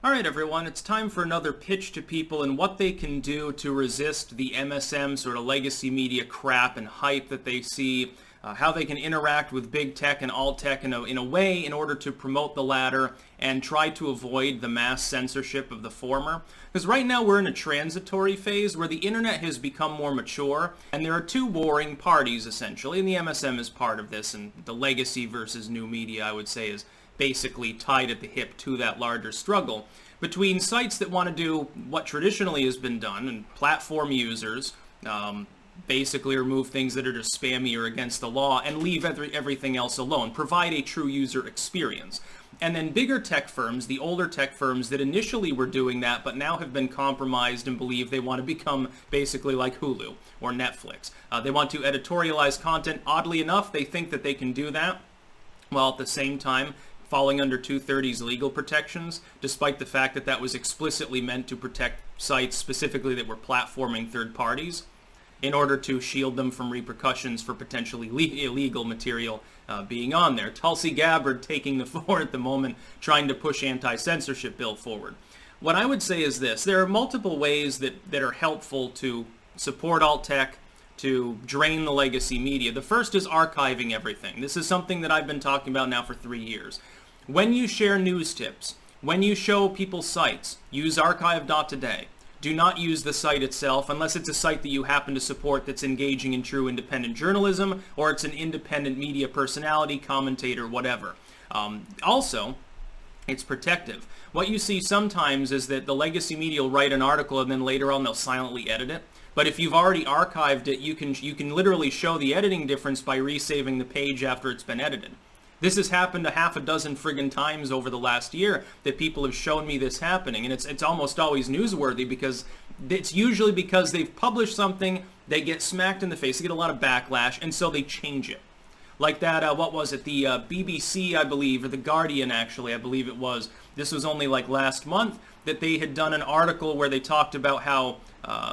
Alright everyone, it's time for another pitch to people and what they can do to resist the MSM sort of legacy media crap and hype that they see, how they can interact with big tech and alt tech in a way in order to promote the latter and try to avoid the mass censorship of the former. Because right now we're in a transitory phase where the internet has become more mature and there are two warring parties essentially, and the MSM is part of this, and the legacy versus new media I would say is basically tied at the hip to that larger struggle between sites that want to do what traditionally has been done and platform users, basically remove things that are just spammy or against the law and leave everything else alone, provide a true user experience. And then bigger tech firms, the older tech firms that initially were doing that but now have been compromised and believe they want to become basically like Hulu or Netflix. They want to editorialize content. Oddly enough, they think that they can do that while at the same time falling under 230's legal protections, despite the fact that that was explicitly meant to protect sites specifically that were platforming third parties in order to shield them from repercussions for potentially illegal material being on there. Tulsi Gabbard taking the floor at the moment, trying to push anti-censorship bill forward. What I would say is this: there are multiple ways that are helpful to support alt tech, to drain the legacy media. The first is archiving everything. This is something that I've been talking about now for 3 years. When you share news tips, when you show people sites, use archive.today. Do not use the site itself unless it's a site that you happen to support that's engaging in true independent journalism, or it's an independent media personality, commentator, whatever. Also, it's protective. What you see sometimes is that the legacy media will write an article and then later on they'll silently edit it. But if you've already archived it, you can literally show the editing difference by resaving the page after it's been edited. This has happened a half a dozen friggin' times over the last year that people have shown me this happening, and it's almost always newsworthy because it's usually because they've published something, they get smacked in the face, they get a lot of backlash, and so they change it. Like that, what was it, the BBC, I believe, or the Guardian, actually, I believe it was. This was only like last month that they had done an article where they talked about how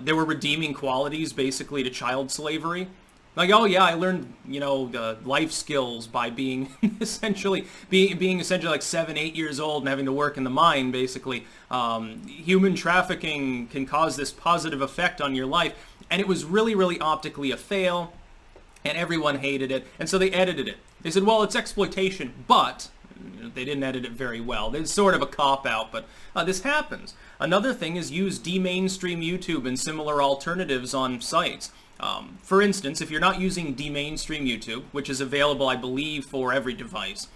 there were redeeming qualities, basically, to child slavery. Like, oh yeah, I learned, life skills by being essentially like 7, 8 years old and having to work in the mine, basically. Human trafficking can cause this positive effect on your life, and it was really, really optically a fail, and everyone hated it, and so they edited it. They said, well, it's exploitation, but they didn't edit it very well. It's sort of a cop-out, but this happens. Another thing is use demainstream YouTube and similar alternatives on sites. For instance, if you're not using demainstream YouTube, which is available, I believe, for every device,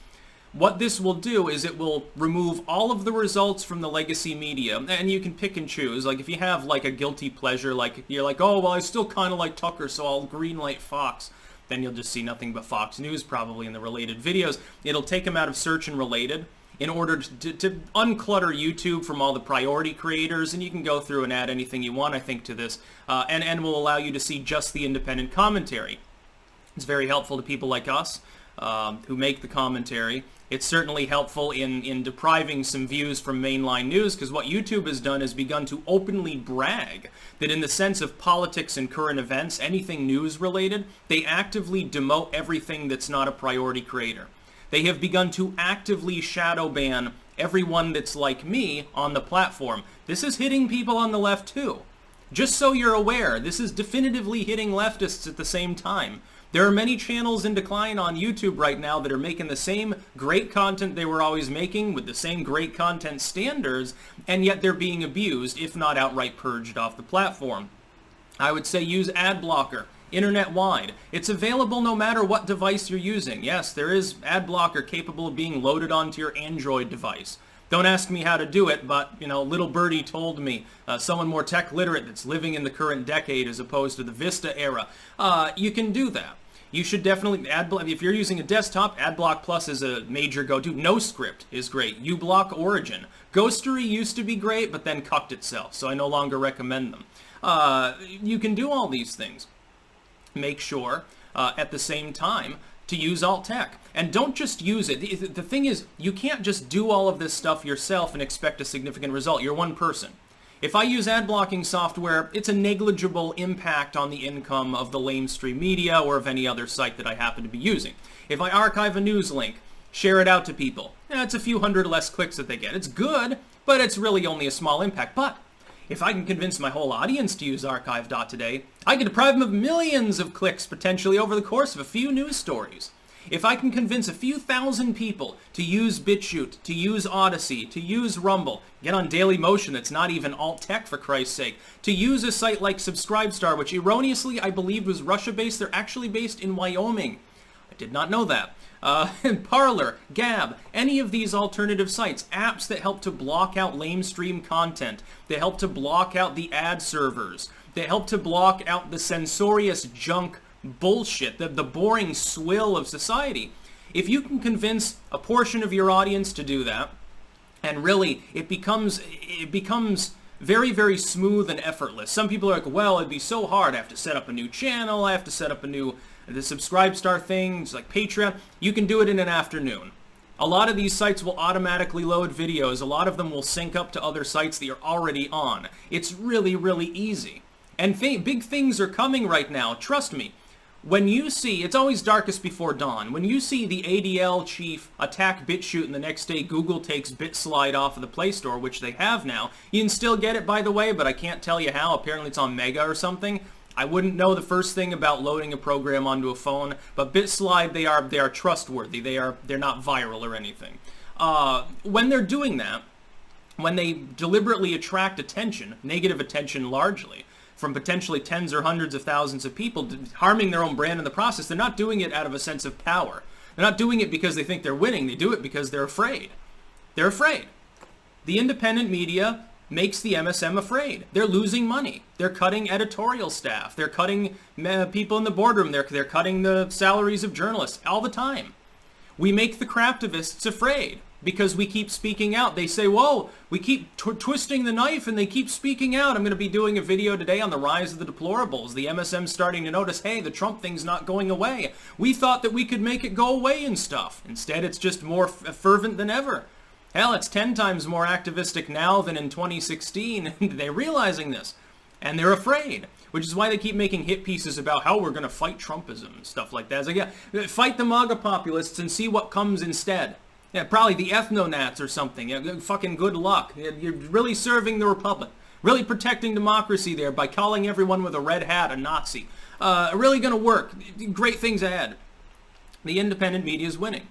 what this will do is it will remove all of the results from the legacy media, and you can pick and choose. Like, if you have, like, a guilty pleasure, like, you're like, oh, well, I still kind of like Tucker, so I'll greenlight Fox, then you'll just see nothing but Fox News, probably, in the related videos. It'll take them out of search and related in order to unclutter YouTube from all the priority creators, and you can go through and add anything you want, I think, to this, and will allow you to see just the independent commentary. It's very helpful to people like us who make the commentary. It's certainly helpful in depriving some views from mainline news, because what YouTube has done is begun to openly brag that in the sense of politics and current events, anything news related, they actively demote everything that's not a priority creator. They have begun to actively shadow ban everyone that's like me on the platform. This is hitting people on the left too. Just so you're aware, this is definitively hitting leftists at the same time. There are many channels in decline on YouTube right now that are making the same great content they were always making with the same great content standards, and yet they're being abused, if not outright purged off the platform. I would say use ad blocker. Internet-wide. It's available no matter what device you're using. Yes, there is ad blocker capable of being loaded onto your Android device. Don't ask me how to do it, but, little birdie told me, someone more tech literate that's living in the current decade as opposed to the Vista era. You can do that. You should definitely, if you're using a desktop, AdBlock Plus is a major go-to. NoScript is great. uBlock Origin. Ghostery used to be great, but then cucked itself, so I no longer recommend them. You can do all these things. Make sure, at the same time, to use alt tech. And don't just use it. The thing is, you can't just do all of this stuff yourself and expect a significant result. You're one person. If I use ad blocking software, it's a negligible impact on the income of the lamestream media or of any other site that I happen to be using. If I archive a news link, share it out to people, It's a few hundred less clicks that they get. It's good, but it's really only a small impact. But if I can convince my whole audience to use archive.today, I can deprive them of millions of clicks potentially over the course of a few news stories. If I can convince a few thousand people to use BitChute, to use Odyssey, to use Rumble, get on Dailymotion that's not even alt-tech for Christ's sake, to use a site like Subscribestar, which erroneously I believed was Russia-based, they're actually based in Wyoming. I did not know that. Parler, Gab, any of these alternative sites, apps that help to block out lamestream content, that help to block out the ad servers, that help to block out the censorious junk bullshit, the boring swill of society. If you can convince a portion of your audience to do that, and really it becomes very, very smooth and effortless. Some people are like, well, it'd be so hard. I have to set up a new channel. I have to set up the Subscribestar thing. It's like Patreon. You can do it in an afternoon. A lot of these sites will automatically load videos. A lot of them will sync up to other sites that you're already on. It's really, really easy. And big things are coming right now. Trust me. When you see, it's always darkest before dawn, when you see the ADL chief attack BitChute and the next day Google takes BitSlide off of the Play Store, which they have now, you can still get it, by the way, but I can't tell you how. Apparently it's on Mega or something. I wouldn't know the first thing about loading a program onto a phone, but BitSlide, they are trustworthy. They're not viral or anything. When they're doing that, when they deliberately attract attention, negative attention largely, from potentially tens or hundreds of thousands of people, harming their own brand in the process, they're not doing it out of a sense of power. They're not doing it because they think they're winning. They do it because they're afraid. They're afraid. The independent media makes the MSM afraid. They're losing money. They're cutting editorial staff. They're cutting people in the boardroom. They're cutting the salaries of journalists all the time. We make the craptivists afraid because we keep speaking out. They say, whoa, we keep twisting the knife and they keep speaking out. I'm going to be doing a video today on the rise of the deplorables. The MSM's starting to notice, hey, the Trump thing's not going away. We thought that we could make it go away and stuff. Instead, it's just more fervent than ever. Hell, it's 10 times more activistic now than in 2016. They're realizing this. And they're afraid, which is why they keep making hit pieces about how we're going to fight Trumpism and stuff like that. It's like, yeah, fight the MAGA populists and see what comes instead. Yeah, probably the ethno-nats or something. Yeah, fucking good luck. You're really serving the Republic. Really protecting democracy there by calling everyone with a red hat a Nazi. Really going to work. Great things ahead. The independent media is winning.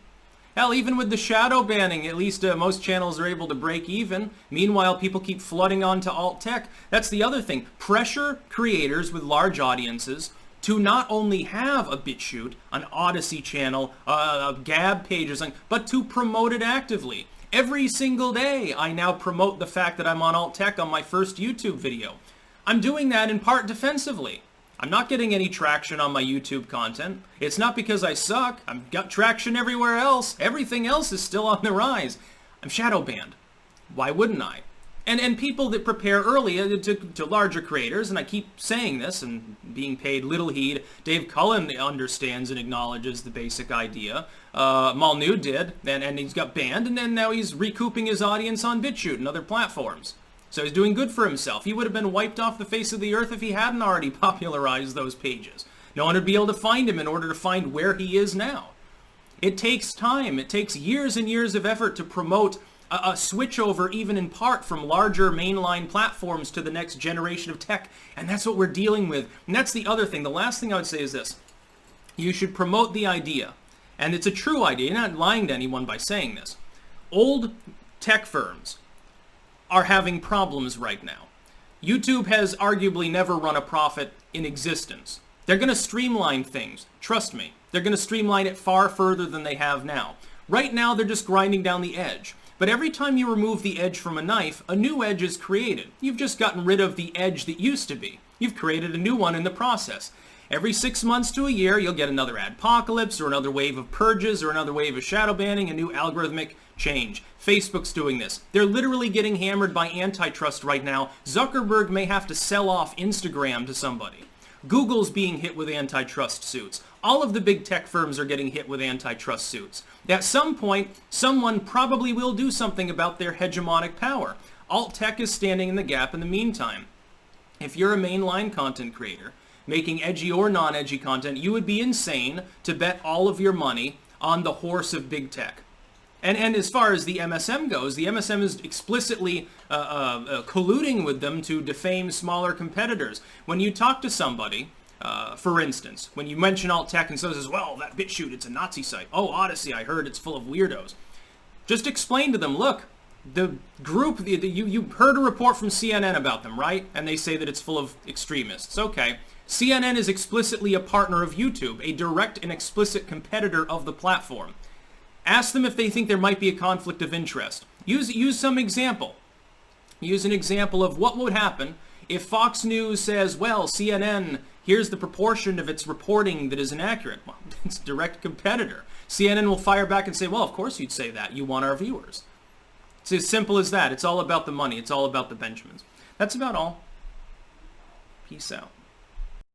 Hell, even with the shadow banning, at least most channels are able to break even. Meanwhile, people keep flooding onto alt-tech. That's the other thing. Pressure creators with large audiences to not only have a BitChute, an Odyssey channel, a Gab page or something, but to promote it actively. Every single day, I now promote the fact that I'm on alt-tech on my first YouTube video. I'm doing that in part defensively. I'm not getting any traction on my YouTube content. It's not because I suck. I've got traction everywhere else. Everything else is still on the rise. I'm shadow banned. Why wouldn't I? And people that prepare early to larger creators, and I keep saying this and being paid little heed. Dave Cullen understands and acknowledges the basic idea. Malnud did, and he's got banned, and then now he's recouping his audience on BitChute and other platforms. So he's doing good for himself. He would have been wiped off the face of the earth if he hadn't already popularized those pages. No one would be able to find him in order to find where he is now. It takes time. It takes years and years of effort to promote a switchover, even in part, from larger mainline platforms to the next generation of tech. And that's what we're dealing with. And that's the other thing. The last thing I would say is this. You should promote the idea. And it's a true idea. You're not lying to anyone by saying this. Old tech firms are having problems right now. YouTube has arguably never run a profit in existence. They're going to streamline things. Trust me. They're going to streamline it far further than they have now. Right now, they're just grinding down the edge. But every time you remove the edge from a knife, a new edge is created. You've just gotten rid of the edge that used to be. You've created a new one in the process. Every 6 months to a year, you'll get another adpocalypse or another wave of purges or another wave of shadow banning, a new algorithmic change. Facebook's doing this. They're literally getting hammered by antitrust right now. Zuckerberg may have to sell off Instagram to somebody. Google's being hit with antitrust suits. All of the big tech firms are getting hit with antitrust suits. At some point, someone probably will do something about their hegemonic power. Alt-tech is standing in the gap in the meantime. If you're a mainline content creator, making edgy or non-edgy content, you would be insane to bet all of your money on the horse of big tech. And as far as the MSM goes, the MSM is explicitly colluding with them to defame smaller competitors. When you talk to somebody, for instance, when you mention alt tech and so says, well, that BitChute, it's a Nazi site. Oh, Odyssey, I heard it's full of weirdos. Just explain to them, look, the group, you heard a report from CNN about them, right? And they say that it's full of extremists. Okay. CNN is explicitly a partner of YouTube, a direct and explicit competitor of the platform. Ask them if they think there might be a conflict of interest. Use some example. Use an example of what would happen if Fox News says, well, CNN, here's the proportion of its reporting that is inaccurate. Well, it's a direct competitor. CNN will fire back and say, well, of course you'd say that. You want our viewers. It's as simple as that. It's all about the money. It's all about the Benjamins. That's about all. Peace out.